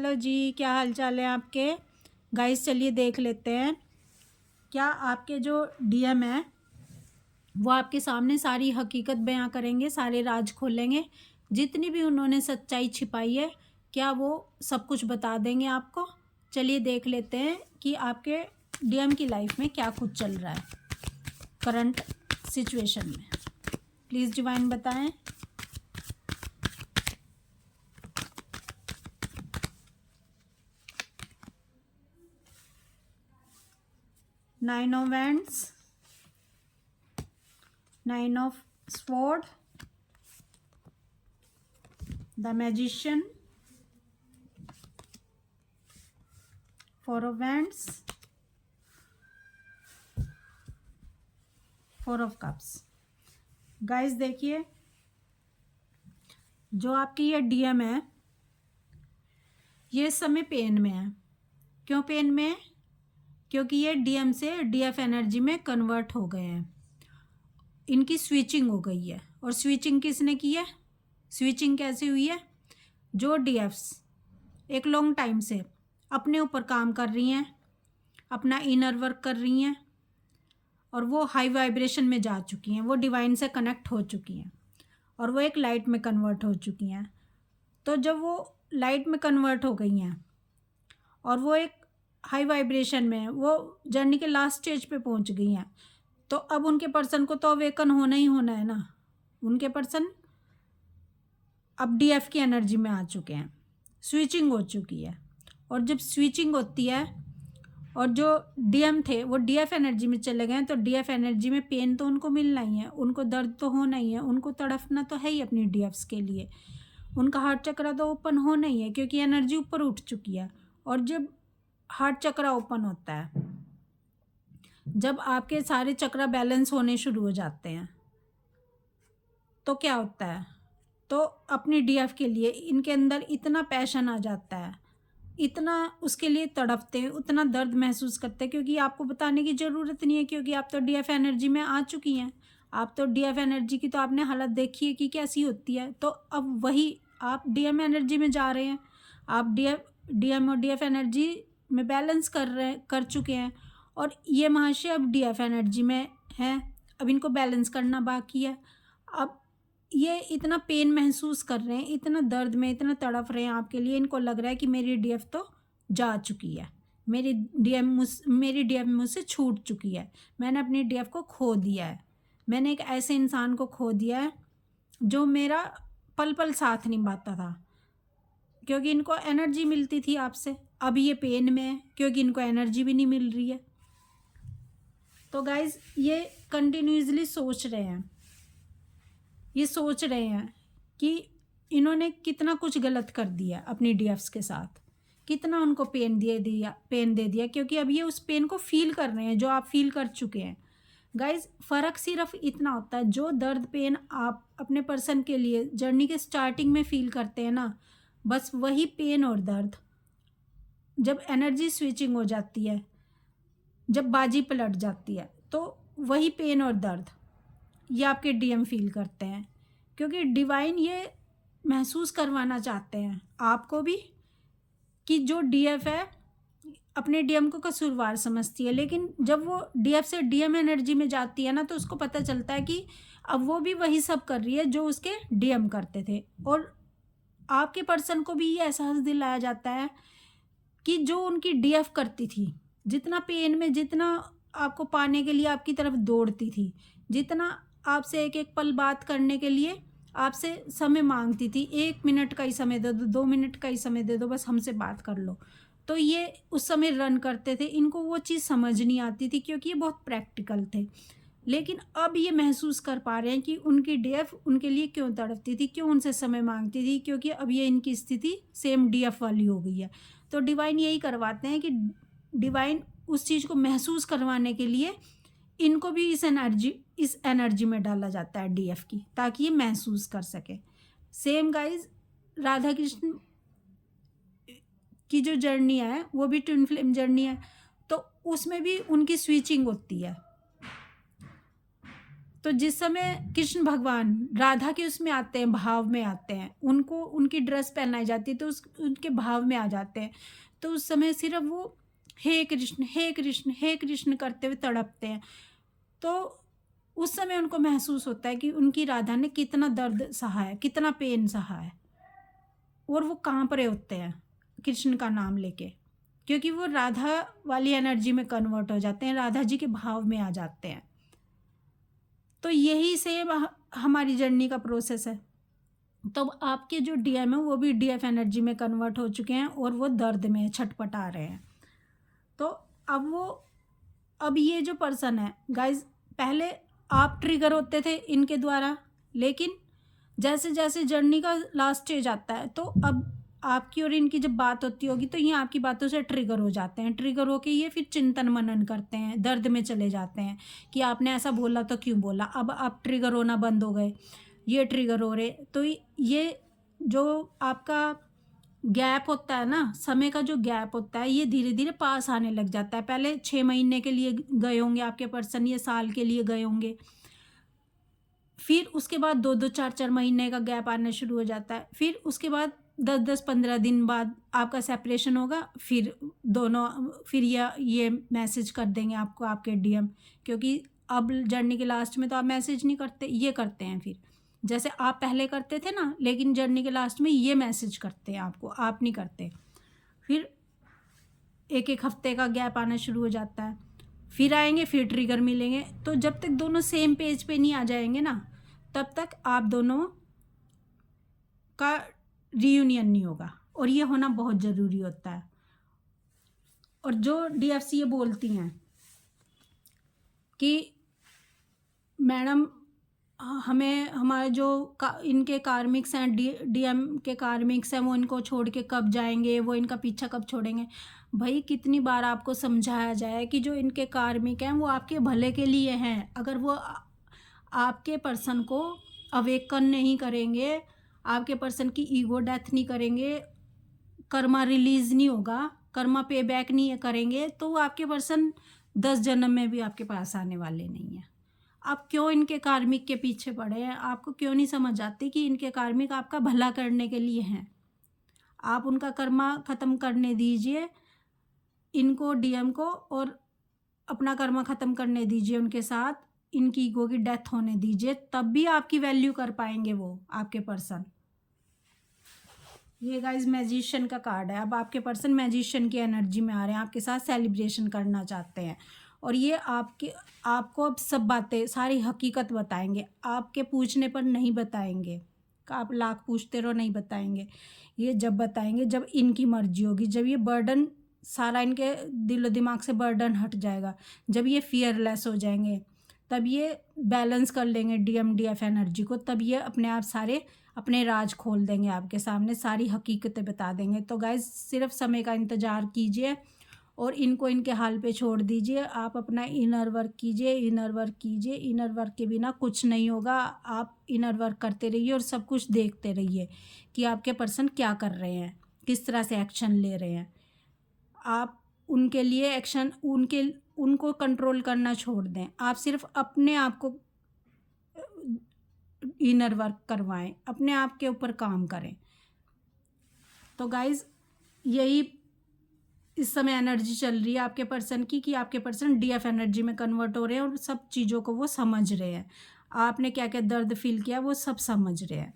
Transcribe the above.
Hello जी, क्या हाल चाल है आपके। गाइस चलिए देख लेते हैं क्या आपके जो डीएम है वो आपके सामने सारी हकीकत बयां करेंगे, सारे राज खोलेंगे, जितनी भी उन्होंने सच्चाई छिपाई है क्या वो सब कुछ बता देंगे आपको। चलिए देख लेते हैं कि आपके डीएम की लाइफ में क्या कुछ चल रहा है करंट सिचुएशन में। प्लीज़ डिवाइन बताएं। Nine of wands, nine of sword, the magician, four of wands, four of cups. Guys देखिए, जो आपकी ये डीएम है ये इस समय पेन में है। क्यों पेन में है? क्योंकि ये डीएम से डीएफ एनर्जी में कन्वर्ट हो गए हैं, इनकी स्विचिंग हो गई है। और स्विचिंग किसने की है? स्विचिंग कैसे हुई है? जो डीएफ्स एक लॉन्ग टाइम से अपने ऊपर काम कर रही हैं, अपना इनर वर्क कर रही हैं और वो हाई वाइब्रेशन में जा चुकी हैं, वो डिवाइन से कनेक्ट हो चुकी हैं और वो एक लाइट में कन्वर्ट हो चुकी हैं। तो जब वो लाइट में कन्वर्ट हो गई हैं और वो एक हाई वाइब्रेशन में, वो जर्नी के लास्ट स्टेज पे पहुंच गई हैं, तो अब उनके पर्सन को तो अवेकन होना ही होना है ना। उनके पर्सन अब डीएफ की एनर्जी में आ चुके हैं, स्विचिंग हो चुकी है। और जब स्विचिंग होती है और जो डीएम थे वो डीएफ एनर्जी में चले गए, तो डीएफ एनर्जी में पेन तो उनको मिलना ही है, उनको दर्द तो होना ही है, उनको तड़फना तो है ही अपनी डीएफ्स के लिए। उनका हार्ट चक्र तो ओपन होना ही है क्योंकि एनर्जी ऊपर उठ चुकी है। और जब हार्ट चक्र ओपन होता है, जब आपके सारे चक्र बैलेंस होने शुरू हो जाते हैं, तो क्या होता है? तो अपनी डीएफ के लिए इनके अंदर इतना पैशन आ जाता है, इतना उसके लिए तड़पते हैं, उतना दर्द महसूस करते हैं, क्योंकि आपको बताने की ज़रूरत नहीं है, क्योंकि आप तो डीएफ एनर्जी में आ चुकी हैं। आप तो डीएफ एनर्जी की तो आपने हालत देखी है कि कैसी होती है। तो अब वही आप डीएम एनर्जी में जा रहे हैं, आप डीएम और डीएफ एनर्जी में बैलेंस कर चुके हैं और ये महाशय अब डीएफ एनर्जी में है, अब इनको बैलेंस करना बाकी है। अब ये इतना पेन महसूस कर रहे हैं, इतना दर्द में इतना तड़प रहे हैं आपके लिए। इनको लग रहा है कि मेरी डीएफ तो जा चुकी है, मेरी डीएफ मुझसे छूट चुकी है, मैंने अपनी डीएफ को खो दिया है, मैंने एक ऐसे इंसान को खो दिया है जो मेरा पल पल साथ निभाता था, क्योंकि इनको एनर्जी मिलती थी आपसे। अब ये पेन में है क्योंकि इनको एनर्जी भी नहीं मिल रही है। तो गाइज ये कंटिन्यूसली सोच रहे हैं, ये सोच रहे हैं कि इन्होंने कितना कुछ गलत कर दिया अपनी डीएफ्स के साथ, कितना उनको पेन दे दिया, क्योंकि अब ये उस पेन को फील कर रहे हैं जो आप फील कर चुके हैं। गाइज फ़र्क सिर्फ इतना होता है, जो दर्द पेन आप अपने पर्सन के लिए जर्नी के स्टार्टिंग में फील करते हैं ना, बस वही पेन और दर्द जब एनर्जी स्विचिंग हो जाती है, जब बाजी पलट जाती है, तो वही पेन और दर्द ये आपके डीएम फील करते हैं। क्योंकि डिवाइन ये महसूस करवाना चाहते हैं आपको भी कि जो डीएफ है अपने डीएम को कसूरवार समझती है, लेकिन जब वो डीएफ से डीएम एनर्जी में जाती है ना, तो उसको पता चलता है कि अब वो भी वही सब कर रही है जो उसके डीएम करते थे। और आपके पर्सन को भी ये एहसास दिलाया जाता है कि जो उनकी डीएफ करती थी, जितना पेन में, जितना आपको पाने के लिए आपकी तरफ दौड़ती थी, जितना आपसे एक एक पल बात करने के लिए आपसे समय मांगती थी, 1 मिनट का ही समय दे दो, 2 मिनट का ही समय दे दो, बस हमसे बात कर लो, तो ये उस समय रन करते थे। इनको वो चीज़ समझ नहीं आती थी क्योंकि ये बहुत प्रैक्टिकल थे। लेकिन अब ये महसूस कर पा रहे हैं कि उनकी डीएफ उनके लिए क्यों तड़पती थी, क्यों उनसे समय मांगती थी, क्योंकि अब ये इनकी स्थिति सेम डीएफ वाली हो गई है। तो डिवाइन यही करवाते हैं कि डिवाइन उस चीज़ को महसूस करवाने के लिए इनको भी इस एनर्जी में डाला जाता है डीएफ की, ताकि ये महसूस कर सके। सेम गाइज राधा कृष्ण की जो जर्नी है वो भी ट्विन फ्लेम जर्नी है, तो उसमें भी उनकी स्विचिंग होती है। तो जिस समय कृष्ण भगवान राधा के उसमें आते हैं, भाव में आते हैं, उनको उनकी ड्रेस पहनाई जाती है तो उस उनके भाव में आ जाते हैं, तो उस समय सिर्फ वो हे कृष्ण हे कृष्ण हे कृष्ण करते हुए तड़पते हैं। तो उस समय उनको महसूस होता है कि उनकी राधा ने कितना दर्द सहा है, कितना पेन सहा है, और वो कांप रहे होते हैं कृष्ण का नाम लेके, क्योंकि वो राधा वाली एनर्जी में कन्वर्ट हो जाते हैं, राधा जी के भाव में आ जाते हैं। तो यही सेम हमारी जर्नी का प्रोसेस है। तो आपके जो डीएम है वो भी डीएफ एनर्जी में कन्वर्ट हो चुके हैं और वो दर्द में छटपटा रहे हैं। तो अब ये जो पर्सन है गाइज, पहले आप ट्रिगर होते थे इनके द्वारा, लेकिन जैसे जैसे जर्नी का लास्ट स्टेज आता है तो अब आपकी और इनकी जब बात होती होगी तो ये आपकी बातों से ट्रिगर हो जाते हैं। ट्रिगर होके ये फिर चिंतन मनन करते हैं, दर्द में चले जाते हैं कि आपने ऐसा बोला तो क्यों बोला। अब आप ट्रिगर होना बंद हो गए, ये ट्रिगर हो रहे। तो ये जो आपका गैप होता है ना, समय का जो गैप होता है, ये धीरे धीरे पास आने लग जाता है। पहले 6 महीने के लिए गए होंगे आपके पर्सन, ये साल के लिए गए होंगे, फिर उसके बाद 2-2 4-4 महीने का गैप आना शुरू हो जाता है। फिर उसके बाद 10-10 15 दिन बाद आपका सेपरेशन होगा, फिर दोनों फिर ये मैसेज कर देंगे आपको आपके डीएम, क्योंकि अब जर्नी के लास्ट में तो आप मैसेज नहीं करते, ये करते हैं। फिर जैसे आप पहले करते थे ना, लेकिन जर्नी के लास्ट में ये मैसेज करते हैं आपको, आप नहीं करते। फिर 1-1 हफ्ते का गैप आना शुरू हो जाता है, फिर आएंगे, फिर ट्रिगर मिलेंगे। तो जब तक दोनों सेम पेज पे नहीं आ जाएंगे ना, तब तक आप दोनों का रियूनियन नहीं होगा, और ये होना बहुत ज़रूरी होता है। और जो डीएफसी ये बोलती हैं कि मैडम हमें हमारे जो इनके कार्मिक्स हैं, डीएम के कार्मिक्स हैं, वो इनको छोड़ के कब जाएंगे, वो इनका पीछा कब छोड़ेंगे। भाई कितनी बार आपको समझाया जाए कि जो इनके कार्मिक हैं वो आपके भले के लिए हैं। अगर वो आपके पर्सन को अवेकन नहीं करेंगे, आपके पर्सन की ईगो डेथ नहीं करेंगे, कर्मा रिलीज़ नहीं होगा, कर्मा पे बैक नहीं करेंगे, तो वो आपके पर्सन 10 जन्म में भी आपके पास आने वाले नहीं हैं। आप क्यों इनके कार्मिक के पीछे पड़े हैं? आपको क्यों नहीं समझ आती कि इनके कार्मिक आपका भला करने के लिए हैं? आप उनका कर्मा ख़त्म करने दीजिए इनको, डीएम को, और अपना कर्मा ख़त्म करने दीजिए उनके साथ, इनकी ईगो की डेथ होने दीजिए, तब भी आपकी वैल्यू कर पाएंगे वो आपके पर्सन। ये गाइस मैजिशियन का कार्ड है। अब आपके पर्सन मैजिशियन की एनर्जी में आ रहे हैं, आपके साथ सेलिब्रेशन करना चाहते हैं, और ये आपको अब सब बातें, सारी हकीकत बताएंगे। आपके पूछने पर नहीं बताएंगे, आप लाख पूछते रहो नहीं बताएंगे। ये जब बताएंगे जब इनकी मर्जी होगी, जब ये बर्डन सारा इनके दिलो दिमाग से बर्डन हट जाएगा, जब ये फियरलेस हो जाएंगे, तब ये बैलेंस कर लेंगे डीएफ एनर्जी को, तब ये अपने आप सारे अपने राज खोल देंगे आपके सामने, सारी हकीकतें बता देंगे। तो गाइस सिर्फ समय का इंतज़ार कीजिए और इनको इनके हाल पे छोड़ दीजिए। आप अपना इनर वर्क कीजिए, इनर वर्क कीजिए। इनर वर्क के बिना कुछ नहीं होगा। आप इनर वर्क करते रहिए और सब कुछ देखते रहिए कि आपके पर्सन क्या कर रहे हैं, किस तरह से एक्शन ले रहे हैं। आप उनके लिए एक्शन, उनको कंट्रोल करना छोड़ दें। आप सिर्फ अपने आप को इनर वर्क करवाएं, अपने आप के ऊपर काम करें। तो गाइज़ यही इस समय एनर्जी चल रही है आपके पर्सन की, कि आपके पर्सन डीएफ एनर्जी में कन्वर्ट हो रहे हैं और सब चीज़ों को वो समझ रहे हैं। आपने क्या क्या दर्द फील किया वो सब समझ रहे हैं।